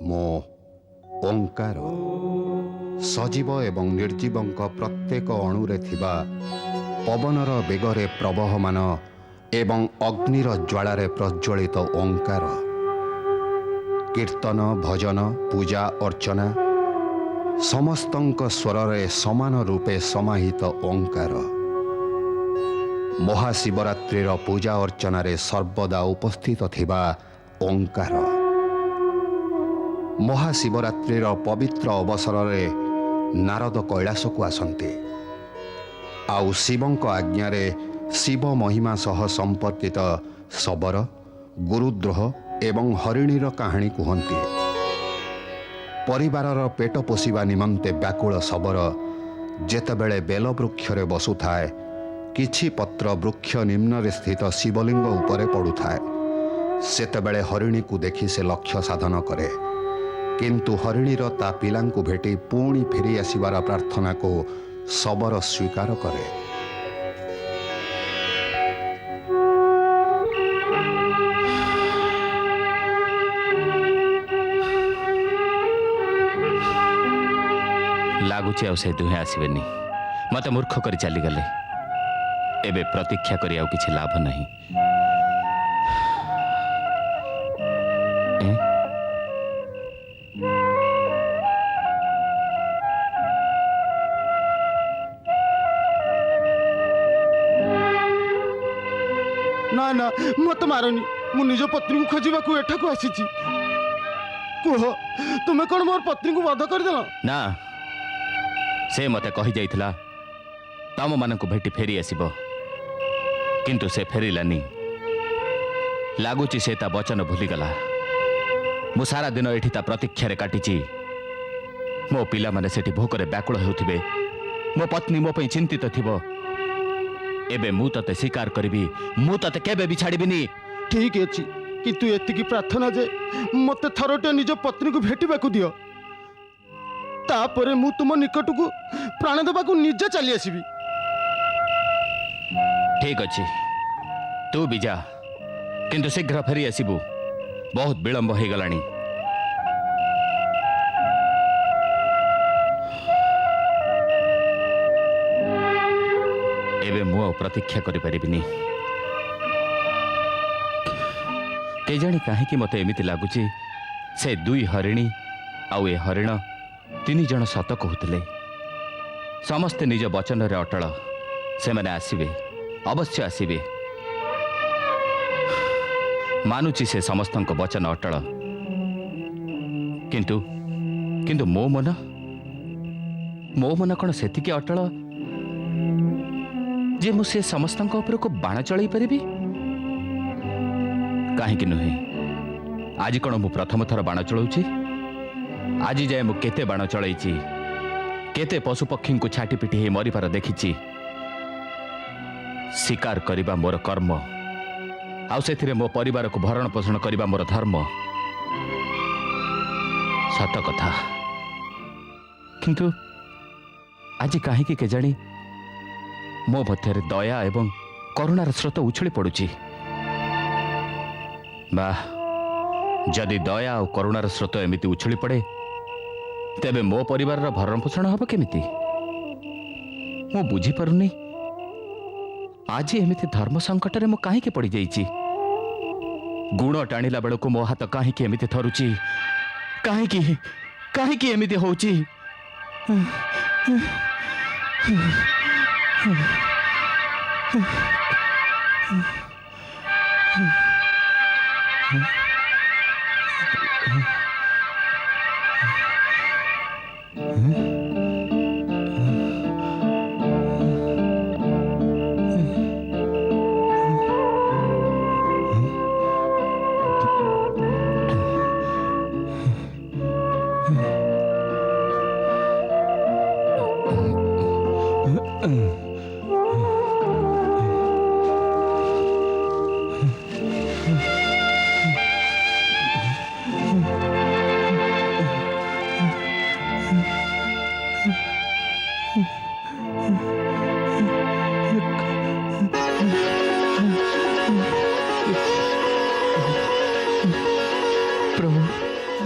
मो ओंकार सजीव एवं निर्जीवंक प्रत्येक अणुरे थिबा पवनर बेगरे प्रवहमान एवं अग्निर ज्वालारे प्रज्वलित ओंकार कीर्तन भजन पूजा अर्चना समस्तंक स्वररे समान रूपे समाहित ओंकार महाशिवरात्रिर पूजा अर्चनारे सर्वदा उपस्थित थिबा ओंकार महाशिवरात्रिर पवित्र अवसରରେ नारद कैलास को आसन्ते आउ शिवंक आज्ञारे शिव महिमा सह संपर्कित शबर गुरुद्रोह एवं हरिणीर कहानी कहन्ति। परिवारर पेट पोषिबा निमन्ते व्याकुल शबर जेतेबेले बेलवृक्षरे बसुथाए किछि पत्र वृक्ष निम्न स्थित शिवलिंग उपरे पड़ुथाए सेतेबेले हरिणी को देखि से लक्ष्य साधन करे किंतु हरिणीर ता पिलांकु भेटी पुणी फेरी आसिबार प्रार्थना को शबर स्वीकार करे। लगुच से दुहे आसबेनि मत मूर्ख कर चली गले एबे प्रतीक्षा करी आउ किछि लाभ नहीं। ना ना मत मारनी मु निज पत्नी को खोजा एठा को आसी कह तुम्हें कौन मोर पत्नी को वध करदेल ना से मते कही जाइथिला तम मानक भेटी फेरी आसीबो किंतु से फेरिलानी लगुच से ता वचन भूलीगला मु सारा दिन एठी ता प्रतीक्षा रे काटिची मो पिला माने सेठी भोकरे व्याकुल होउथिबे मो पत्नी मो पई चिंतित थिबो एबे मु तते स्वीकार करबी मु तते केबे भी छाड़ीबिनी। ठीक अछि किंतु एतिकी प्रार्थना जे मते थरोटे निज पत्नी को भेटिबा को दियो तापरे मु तुम निकट को प्राण देबा को निजे चली आसीबी। ठीक अछि तू भी जा किंतु शीघ्र फेरी आसीबू बहुत विलंब हो गलानी। एबे मु प्रतीक्षा करि परिबिनी केजाणी काहेकि मते एमिति लागुची से दुई हरिणी आउ ए हरिण तीन जन सत कहूतिले समस्ते निज वचन रे अटल से माने आसीबे अवश्य आसीबे मानुची से समस्तंक वचन अटल किंतु किंतु मो मन कौन सेतिके अटल जे मु से समस्तंक ऊपर को बाण चलाई परिबी काहेकि नुहे आज कौन मु प्रथम थर बाण चलाउची आज जाए मु केते बाण चलाइची केते पशु पक्षी को छाटी पिटी हे मरिबार देखिची शिकार करिबा मोर कर्म आउ सेथिरे मो परिवार को भरण पोषण करिबा मोर धर्म सत कथा किंतु आज काहेकि केजाणी मो मध्य दया एवं करुणार स्रोत उछली पड़ुची बा जदि दया और करुणार स्रोत एमिति उछली पड़े तेबे मो परिवार भरण पोषण हम केमिति मु बुझी पारुनी आज एमिति धर्म संकट रे मो काहेकि पड़ी जाइची गुण टाणिला बेलको मो हाथ काहेकि एमिति थरुची काहेकि काहेकि एमिति होउची।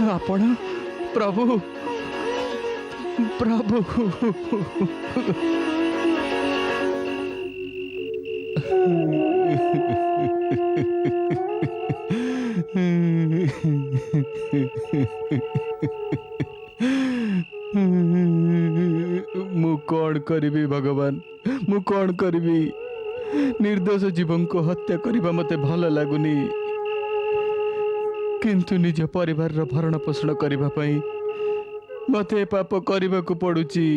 आपण प्रभु प्रभु मु कौन करी भगवान मु कौन करी निर्दोष जीवन को हत्या करने मते भल लगुनी किंतु निज परिवार रो भरण पोषण करने मते पाप करने को पड़ुची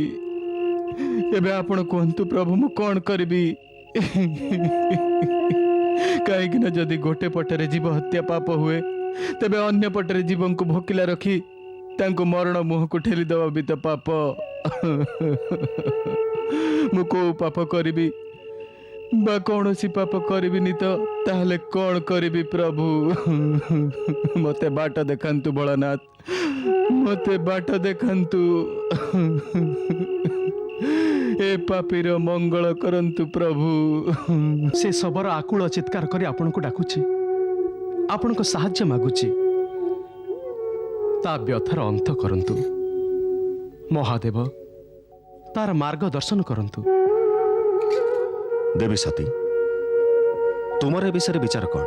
एबे आपण कहतु प्रभु मु कौन करी कहीं जदि गोटे पटरे जीव हत्या पाप हुए तेबे अन्य पटरे जीवन को भोकिला रखी तांको मरण मुह को ठेली दवा भी तो पाप मु को पाप करी बा कौन सी पाप करी तो ताहले कौन करी प्रभु मते बाट देखांतु भोलानाथ मते बाट देखांतु ए पापीर मंगल करंतु प्रभु से सबର ଆକୁଳ ଚିତ୍କାର କରି ଆପଣଙ୍କୁ ଡାକୁଛି, ଆପଣଙ୍କ ସାହାଯ୍ୟ ମାଗୁଛି। ତା ବ୍ୟଥାର ଅନ୍ତ କରନ୍ତୁ ମହାଦେବ, ତାର ମାର୍ଗଦର୍ଶନ କରନ୍ତୁ। देवी सती तुमर ए विषय विचार कौन?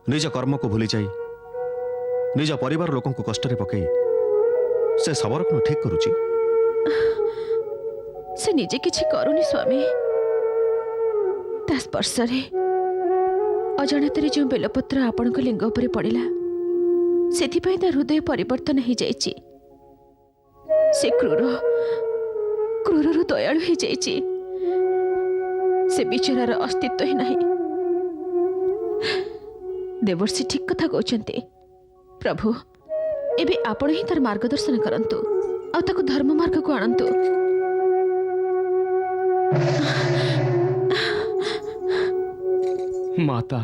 निज कर्म को भूली जाई निज परिवार लोक को कष्ट पकई से सबर कौन ठीक करुची? से निजे किछि करूनी स्वामी। ता स्पर्श रे अजाणतरे जो बेलपत्र आपणक लिंग उपरे पड़िला सेथिपई ता हृदय परिवर्तन हो जाइछि। से क्रूर दयालु हो जाइछि। से बिचरार अस्तित्व ही नहीं। देवर्षि ठीक कथा कहते प्रभु एबे आपण ही तार मार्गदर्शन करंतु आ ताको धर्म मार्ग को आणंतु। माता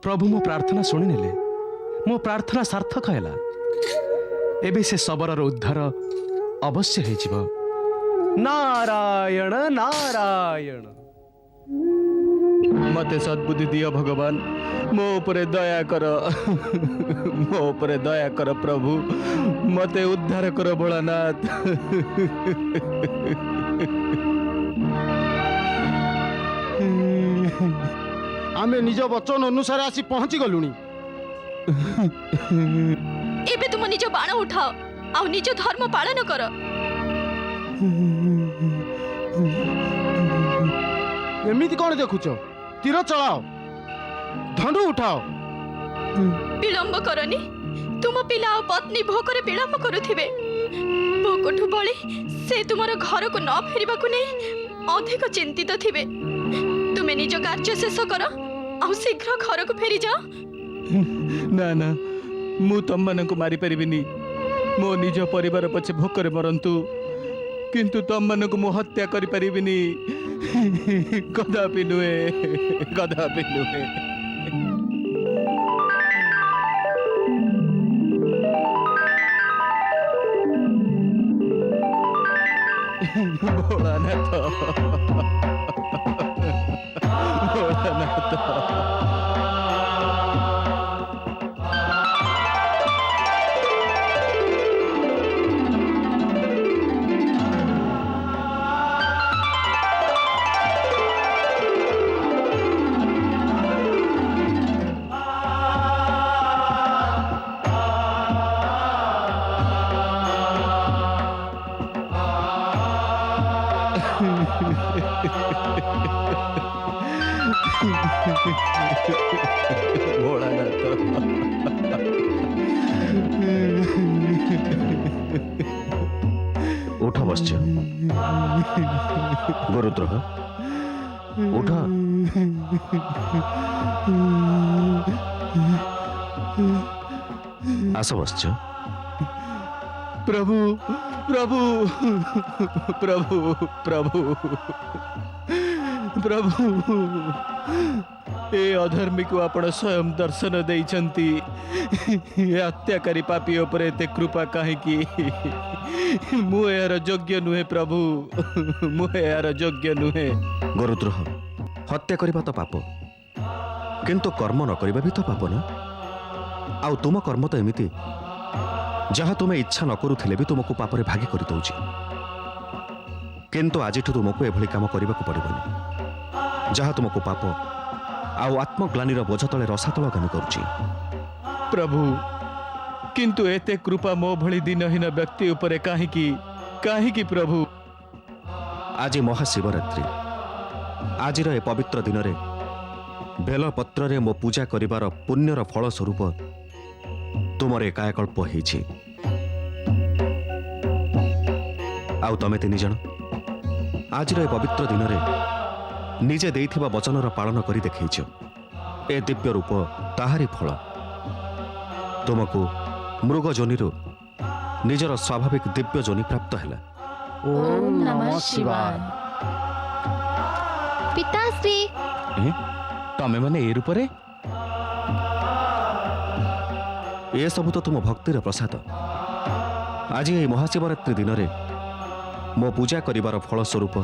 प्रभु मो प्रार्थना शुणी नेले, मो प्रार्थना सार्थक हैला। एबे से सबरर उद्धार अवश्य है जीव। नारायण नारायण। मते सद्बुद्धि दियो भगवान, मो उपरे दया कर मो उपरे दया कर प्रभु, मते उद्धार कर भोलानाथ। आमे निज वचन अनुसार आसी पहुंची गलुनी। एबे तुम निज बाण उठाओ आ निज धर्म पालन कर। एमिति कौन देखुच? तीर चलाओ, धनु उठाओ। विलंब करनी। तुम पिला और पत्नी भोकरे विलंब करुथिबे। भोकठु बळी से तुमर घर को न फेरिबा को नै अधिक चिंतित थिबे। तुमे निज कार्य शेष कर आ शीघ्र घर को फेरी जाओ। ना ना मु तम मन को मारी परिबिनी। मो निज परिवार पछे भोकरे मरंतु किंतु तम मन को मु हत्या करि परिबिनी। कदापि नुहे, कदापि नुहे। भोलानाथ भोलानाथ। उठ बस गुरुद्रोह उठ। आस बस प्रभु प्रभु प्रभु प्रभु प्रभु ए अधर्मी को आपण स्वयं दर्शन देइछंती। हत्याकारी पापी उपरे एते कृपा काहेकि? मु यार योग्य नुहे प्रभु, मु यार योग्य नुहे। गुरुद्रोह हत्या करबा तो पाप, किंतु कर्म न करबा भी तो पाप ना। ଆଉ ତୁମ କର୍ମ ତ ଏମିତି ଯାହା ତୁମେ ଇଚ୍ଛା ନ କରୁଥିଲେ ବି ତୁମକୁ ପାପରେ ଭାଗି କରିଦେଉଛି। କିନ୍ତୁ ଆଜିଠୁ ତୁମକୁ ଏଭଳି କାମ କରିବାକୁ ପଡ଼ିବନି ଯାହା ତୁମକୁ ପାପ ଆଉ ଆତ୍ମଗ୍ଲାନିର ବୋଝ ତଳେ ରସାତଳଗାମୀ କରୁଛି। ପ୍ରଭୁ, କିନ୍ତୁ ଏତେ କୃପା ମୋ ଭଳି ଦିନହୀନ ବ୍ୟକ୍ତି ଉପରେ କାହିଁକି କାହିଁକି ପ୍ରଭୁ? ଆଜି ମହାଶିବରାତ୍ରି। ଆଜିର ଏ ପବିତ୍ର ଦିନରେ ବେଲପତ୍ରରେ ମୋ ପୂଜା କରିବାର ପୁଣ୍ୟର ଫଳ ସ୍ୱରୂପ ତୁମର ଏ କାୟାକଳ୍ପ ହେଇଛି। ଆଉ ତମେ ତିନି ଜଣ ଆଜିର ଏ ପବିତ୍ର ଦିନରେ ନିଜେ ଦେଇଥିବା ବଚନର ପାଳନ କରି ଦେଖେଇଛ। ଏ ଦିବ୍ୟ ରୂପ ତାହାରି ଫଳ। ତୁମକୁ ମୃଗ ଯୋନିରୁ ନିଜର ସ୍ୱାଭାବିକ ଦିବ୍ୟ ଯୋନି ପ୍ରାପ୍ତ ହେଲା। ଓମ୍ ନମଃ ଶିବାୟ। ପିତାଶ୍ରୀ, ତମେ ମାନେ ଏ ରୂପରେ? ଏସବୁ ତ ତୁମ ଭକ୍ତିର ପ୍ରସାଦ। ଆଜି ଏହି ମହାଶିବରାତ୍ରି ଦିନରେ ମୋ ପୂଜା କରିବାର ଫଳ ସ୍ୱରୂପ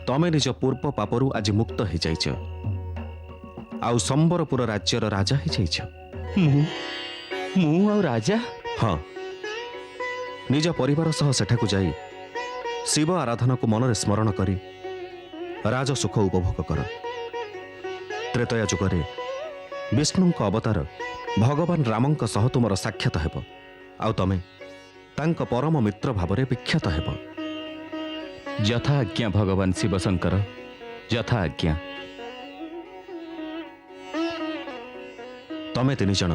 ତମେ ନିଜ ପୂର୍ବ ପାପରୁ ଆଜି ମୁକ୍ତ ହେଇଯାଇଛ ଆଉ ସମ୍ବରପୁର ରାଜ୍ୟର ରାଜା ହେଇଯାଇଛ। ମୁଁ ଆଉ ରାଜା? ହଁ, ନିଜ ପରିବାର ସହ ସେଠାକୁ ଯାଇ ଶିବ ଆରାଧନାକୁ ମନରେ ସ୍ମରଣ କରି ରାଜସୁଖ ଉପଭୋଗ କର। ତ୍ରେତୟା ଯୁଗରେ ବିଷ୍ଣୁଙ୍କ ଅବତାର ଭଗବାନ ରାମଙ୍କ ସହ ତୁମର ସାକ୍ଷାତ ହେବ ଆଉ ତମେ ତାଙ୍କ ପରମ ମିତ୍ର ଭାବରେ ବିଖ୍ୟାତ ହେବ। ଯଥା ଆଜ୍ଞା ଭଗବାନ ଶିବଶଙ୍କର, ଯଥା ଆଜ୍ଞା। ତମେ ତିନି ଜଣ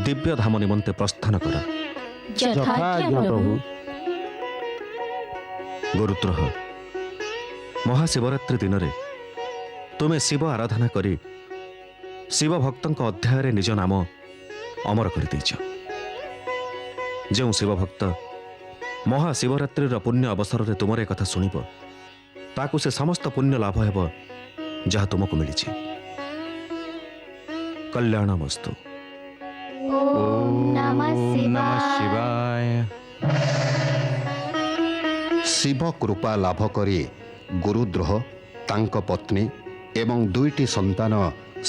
ଦିବ୍ୟ ଧାମ ନିମନ୍ତେ ପ୍ରସ୍ଥାନ କର। ଯଥାଜ୍ଞା ପ୍ରଭୁ। ଗୁରୁଦ୍ରୋହ, ମହାଶିବରାତ୍ରି ଦିନରେ ତୁମେ ଶିବ ଆରାଧନା କରି ଶିବ ଭକ୍ତଙ୍କ ଅଧ୍ୟାୟରେ ନିଜ ନାମ ଅମର କରିଦେଇଛ। ଯେଉଁ ଶିବ ଭକ୍ତ ମହାଶିବରାତ୍ରିର ପୁଣ୍ୟ ଅବସରରେ ତୁମର ଏ କଥା ଶୁଣିବ ତାକୁ ସେ ସମସ୍ତ ପୁଣ୍ୟ ଲାଭ ହେବ ଯାହା ତୁମକୁ ମିଳିଛି। କଲ୍ୟାଣମସ୍ତୁ। ଓମ୍ ନମଃ ଶିବାୟ। ଶିବ କୃପା ଲାଭ କରି ଗୁରୁଦ୍ରୋହ, ତାଙ୍କ ପତ୍ନୀ ଏବଂ 2ଟି ସନ୍ତାନ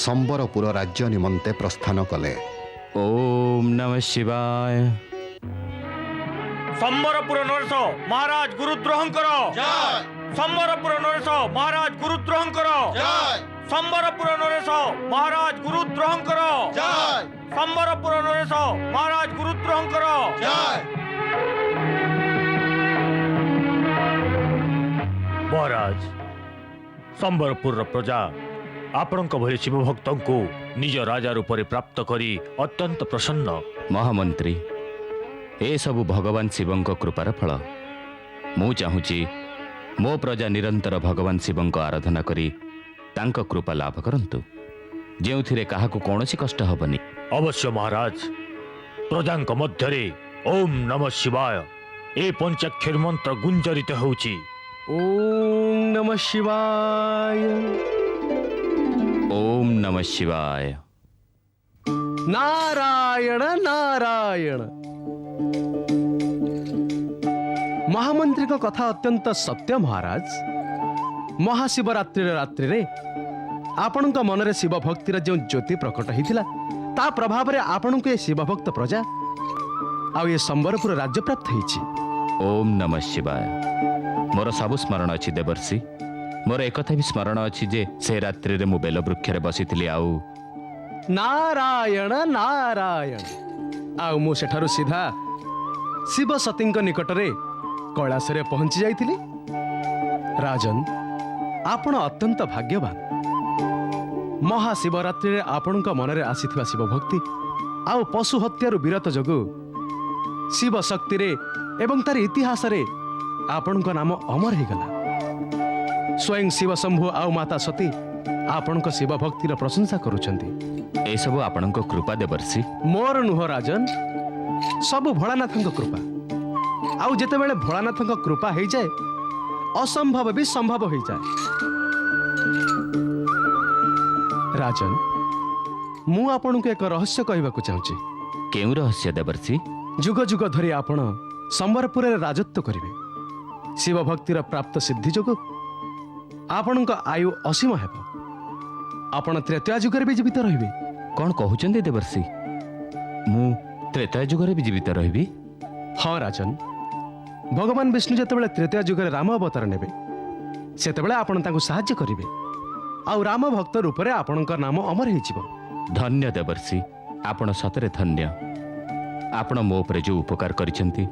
ସମ୍ବରପୁର ରାଜ୍ୟ ନିମନ୍ତେ ପ୍ରସ୍ଥାନ କଲେ। ଓମ୍ ନମଃ ଶିବାୟ। ସମ୍ବରପୁର ନରେଶ ମହାରାଜ ଗୁରୁଦ୍ରୋହଙ୍କର ଜୟ। ସମ୍ବରପୁର ନରେଶ ମହାରାଜ ଗୁରୁଦ୍ରୋହଙ୍କର ଜୟ। ସମ୍ବରପୁର ନରେଶ ମହାରାଜ ଗୁରୁଦ୍ରୋହଙ୍କର ଜୟ। ସମ୍ବରପୁର ନରେଶ ମହାରାଜ ଗୁରୁଦ୍ରୋହଙ୍କର ଜୟ। ମହାରାଜ, ସମ୍ବରପୁରର ପ୍ରଜା ଆପଣଙ୍କ ଭଳି ଶିବ ଭକ୍ତଙ୍କୁ ନିଜ ରାଜା ରୂପରେ ପ୍ରାପ୍ତ କରି ଅତ୍ୟନ୍ତ ପ୍ରସନ୍ନ। ମହାମନ୍ତ୍ରୀ, ଏସବୁ ଭଗବାନ ଶିବଙ୍କ କୃପାର ଫଳ। ମୁଁ ଚାହୁଁଛି ମୋ ପ୍ରଜା ନିରନ୍ତର ଭଗବାନ ଶିବଙ୍କ ଆରାଧନା କରି ତାଙ୍କ କୃପା ଲାଭ କରନ୍ତୁ, ଯେଉଁଥିରେ କାହାକୁ କୌଣସି କଷ୍ଟ ହେବନି। ଅବଶ୍ୟ ମହାରାଜ, ପ୍ରଜାଙ୍କ ମଧ୍ୟରେ ଓମ୍ ନମଃ ଶିବାୟ ଏ ପଞ୍ଚାକ୍ଷର ମନ୍ତ୍ର ଗୁଞ୍ଜରିତ ହେଉଛି। ଓମ୍ ନମଃ ଶିବାୟ। ଓମ୍ ନମଃ ଶିବାୟ। ନାରାୟଣ ନାରାୟଣ। ମହାମନ୍ତ୍ରୀଙ୍କ କଥା ଅତ୍ୟନ୍ତ ସତ୍ୟ ମହାରାଜ। ମହାଶିବରାତ୍ରିର ରାତ୍ରିରେ ଆପଣଙ୍କ ମନରେ ଶିବ ଭକ୍ତିର ଯେଉଁ ଜ୍ୟୋତି ପ୍ରକଟ ହେଇଥିଲା ତା ପ୍ରଭାବରେ ଆପଣଙ୍କୁ ଏ ଶିବଭକ୍ତ ପ୍ରଜା ଆଉ ଏ ସମ୍ବରପୁର ରାଜ୍ୟ ପ୍ରାପ୍ତ ହେଇଛି। ଓମ୍ ନମଃ ଶିବାୟ। ମୋର ସବୁ ସ୍ମରଣ ଅଛି ଦେବର୍ଷି। ମୋର ଏକଥା ବି ସ୍ମରଣ ଅଛି ଯେ ସେ ରାତ୍ରିରେ ମୁଁ ବେଲବୃକ୍ଷରେ ବସିଥିଲି ଆଉ ନାରାୟଣ ନାରାୟଣ। ଆଉ ମୁଁ ସେଠାରୁ ସିଧା ଶିବ ସତୀଙ୍କ ନିକଟରେ କୈଳାସରେ ପହଞ୍ଚି ଯାଇଥିଲି। ରାଜନ, ଆପଣ ଅତ୍ୟନ୍ତ ଭାଗ୍ୟବାନ। ମହାଶିବରାତ୍ରିରେ ଆପଣଙ୍କ ମନରେ ଆସିଥିବା ଶିବଭକ୍ତି ଆଉ ପଶୁ ହତ୍ୟାରୁ ବିରତ ଯୋଗୁଁ ଶିବ ଶକ୍ତିରେ ଏବଂ ତାର ଇତିହାସରେ ଆପଣଙ୍କ ନାମ ଅମର ହେଇଗଲା। ସ୍ୱୟଂ ଶିବ ଶମ୍ଭୁ ଆଉ ମାତା ସତୀ ଆପଣଙ୍କ ଶିବ ଭକ୍ତିର ପ୍ରଶଂସା କରୁଛନ୍ତି। ଏସବୁ ଆପଣଙ୍କ କୃପା ଦେବର୍ଷି। ମୋର ନୁହଁ ରାଜନ, ସବୁ ଭୋଳାନାଥଙ୍କ କୃପା। ଆଉ ଯେତେବେଳେ ଭୋଳାନାଥଙ୍କ କୃପା ହେଇଯାଏ ଅସମ୍ଭବ ବି ସମ୍ଭବ ହେଇଯାଏ। ରାଜନ, ମୁଁ ଆପଣଙ୍କୁ ଏକ ରହସ୍ୟ କହିବାକୁ ଚାହୁଁଛି। କେଉଁ ରହସ୍ୟ ଦେବର୍ଷି? ଯୁଗ ଯୁଗ ଧରି ଆପଣ ସମ୍ବରପୁରରେ ରାଜତ୍ୱ କରିବେ। ଶିବ ଭକ୍ତିର ପ୍ରାପ୍ତ ସିଦ୍ଧି ଯୋଗୁଁ ଆପଣଙ୍କ ଆୟୁ ଅସୀମ ହେବ। ଆପଣ ତ୍ରେତୟା ଯୁଗରେ ବି ଜୀବିତ ରହିବେ। କ'ଣ କହୁଛନ୍ତି ଦେବର୍ଷି? ମୁଁ ତ୍ରେତୟା ଯୁଗରେ ବି ଜୀବିତ ରହିବି? ହଁ ରାଜନ, ଭଗବାନ ବିଷ୍ଣୁ ଯେତେବେଳେ ତ୍ରେତୟା ଯୁଗରେ ରାମ ଅବତାର ନେବେ ସେତେବେଳେ ଆପଣ ତାଙ୍କୁ ସାହାଯ୍ୟ କରିବେ ଆଉ ରାମ ଭକ୍ତ ରୂପରେ ଆପଣଙ୍କ ନାମ ଅମର ହେଇଯିବ। ଧନ୍ୟ ଦେବର୍ଷି, ଆପଣ ସତରେ ଧନ୍ୟ। ଆପଣ ମୋ ଉପରେ ଯେଉଁ ଉପକାର କରିଛନ୍ତି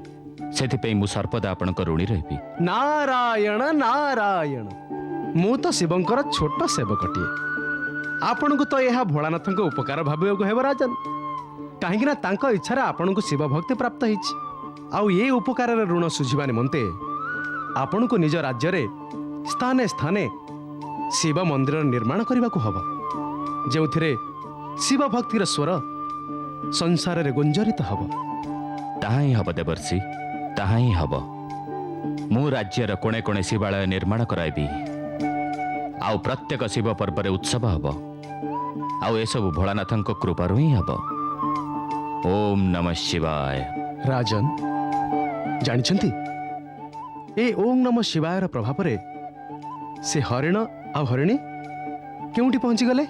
ସେଥିପାଇଁ ମୁଁ ସର୍ବଦା ଆପଣଙ୍କ ଋଣୀ ରହିବି। ନାରାୟଣ ନାରାୟଣ, ମୁଁ ତ ଶିବଙ୍କର ଛୋଟ ସେବକଟିଏ। ଆପଣଙ୍କୁ ତ ଏହା ଭୋଳାନାଥଙ୍କ ଉପକାର ଭାବିବାକୁ ହେବ ରାଜନ, କାହିଁକି ନା ତାଙ୍କ ଇଚ୍ଛାରେ ଆପଣଙ୍କୁ ଶିବ ଭକ୍ତି ପ୍ରାପ୍ତ ହେଇଛି। ଆଉ ଏ ଉପକାରର ଋଣ ଶୁଝିବା ନିମନ୍ତେ ଆପଣଙ୍କୁ ନିଜ ରାଜ୍ୟରେ ସ୍ଥାନେ ସ୍ଥାନେ ଶିବ ମନ୍ଦିର ନିର୍ମାଣ କରିବାକୁ ହେବ, ଯେଉଁଥିରେ ଶିବ ଭକ୍ତିର ସ୍ୱର ସଂସାରରେ ଗୁଞ୍ଜରିତ ହେବ। ତାହା ହିଁ ହେବ ଦେବର୍ଷି, ତାହା ହିଁ ହେବ। ମୁଁ ରାଜ୍ୟର କୋଣେ କୋଣେ ଶିବାଳୟ ନିର୍ମାଣ କରାଇବି, ଆଉ ପ୍ରତ୍ୟେକ ଶିବ ପର୍ବରେ ଉତ୍ସବ ହେବ, ଆଉ ଏସବୁ ଭୋଳାନାଥଙ୍କ କୃପାରୁ ହିଁ ହେବ। ଓମ୍ ନମଃ ଶିବାୟ। ରାଜନ, ଜାଣିଛନ୍ତି ଏ ଓಂ ନମଃ ଶିବାୟର ପ୍ରଭାବରେ ସେ ହରିଣ ଆଉ ହରିଣୀ କେଉଁଠି ପହଞ୍ଚିଗଲେ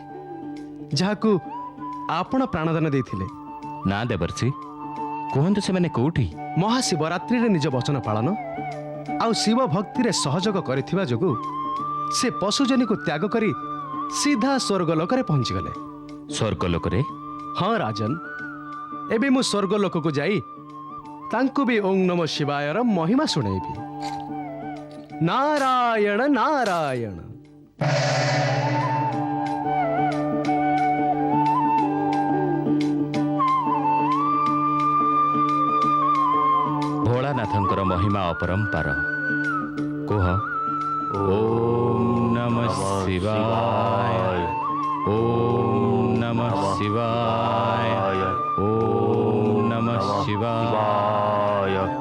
ଯାହାକୁ ଆପଣ ପ୍ରାଣଦାନ ଦେଇଥିଲେ? ନା ଦେବର୍ଷି, କୁହନ୍ତୁ ସେମାନେ କୋଉଠି? ମହାଶିବରାତ୍ରିରେ ନିଜ ବଚନ ପାଳନ ଆଉ ଶିବ ଭକ୍ତିରେ ସହଯୋଗ କରିଥିବା ଯୋଗୁଁ ସେ ପଶୁଜନୀକୁ ତ୍ୟାଗ କରି ସିଧା ସ୍ୱର୍ଗଲୋକରେ ପହଞ୍ଚିଗଲେ। ସ୍ୱର୍ଗଲୋକରେ? ହଁ ରାଜନ, ଏବେ ମୁଁ ସ୍ୱର୍ଗଲୋକକୁ ଯାଇ ତାଙ୍କୁ ବି ଓಂ ନମଃ ଶିବାୟର ମହିମା ଶୁଣେଇବି। ନାରାୟଣ ନାରାୟଣ। ଭୋଳାନାଥଙ୍କର ମହିମା ଅପରମ୍ପାର। କୁହ ଓମ୍ ନମଃ ଶିବାୟ, ଓମ୍ ନମଃ ଶିବାୟ, ଓମ୍ ନମଃ ଶିବାୟ।